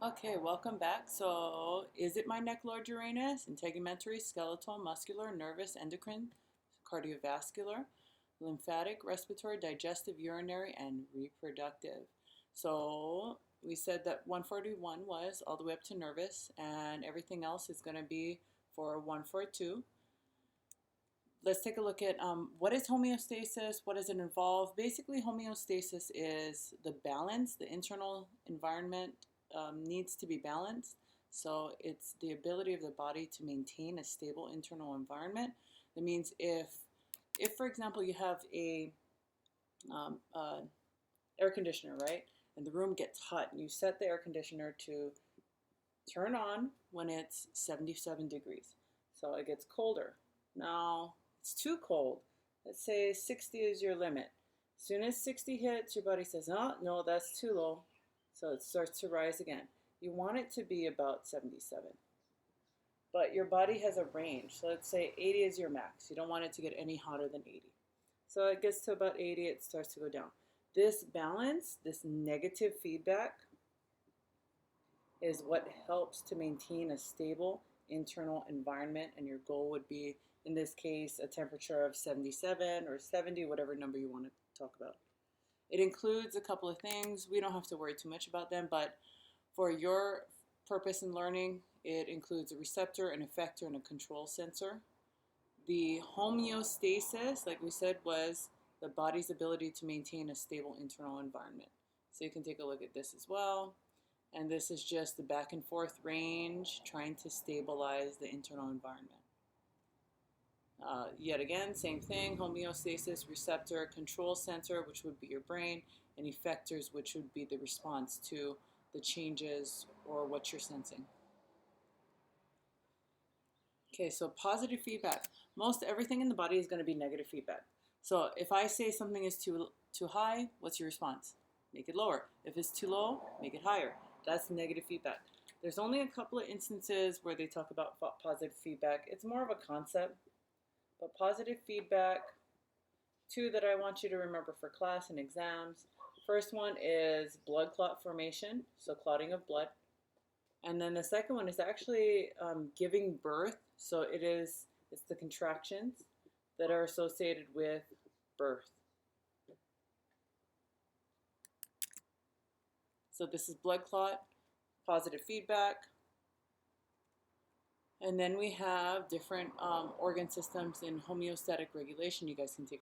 Okay, welcome back. So, is it my neck, Lord Uranus? Integumentary, skeletal, muscular, nervous, endocrine, cardiovascular, lymphatic, respiratory, digestive, urinary, and reproductive. So, we said that 141 was all the way up to nervous, and everything else is going to be for 142. Let's take a look at what is homeostasis, what does it involve. Basically, homeostasis is the balance, the internal environment needs to be balanced. So it's the ability of the body to maintain a stable internal environment. That means if for example, you have a air conditioner, right, and the room gets hot, and you set the air conditioner to turn on when it's 77 degrees. So it gets colder. Now it's too cold. Let's say 60 is your limit. As soon as 60 hits, your body says, oh, no, that's too low. So it starts to rise again. You want it to be about 77. But your body has a range. So let's say 80 is your max. You don't want it to get any hotter than 80. So it gets to about 80, it starts to go down. This balance, this negative feedback, is what helps to maintain a stable internal environment, and your goal would be, in this case, a temperature of 77 or 70, whatever number you want to talk about. It includes a couple of things. We don't have to worry too much about them, but for your purpose in learning, it includes a receptor, an effector, and a control sensor. The homeostasis, like we said, was the body's ability to maintain a stable internal environment. So you can take a look at this as well. And this is just the back and forth range trying to stabilize the internal environment. Yet again, same thing, homeostasis, receptor, control center, which would be your brain, and effectors, which would be the response to the changes or what you're sensing. Okay, so positive feedback. Most everything in the body is going to be negative feedback. So if I say something is too high, what's your response? Make it lower. If it's too low, make it higher. That's negative feedback. There's only a couple of instances where they talk about positive feedback. It's more of a concept, but positive feedback, two that I want you to remember for class and exams. First one is blood clot formation, so clotting of blood. And then the second one is actually giving birth. So it's the contractions that are associated with birth. So this is blood clot, positive feedback. And then we have different organ systems in homeostatic regulation. You guys can take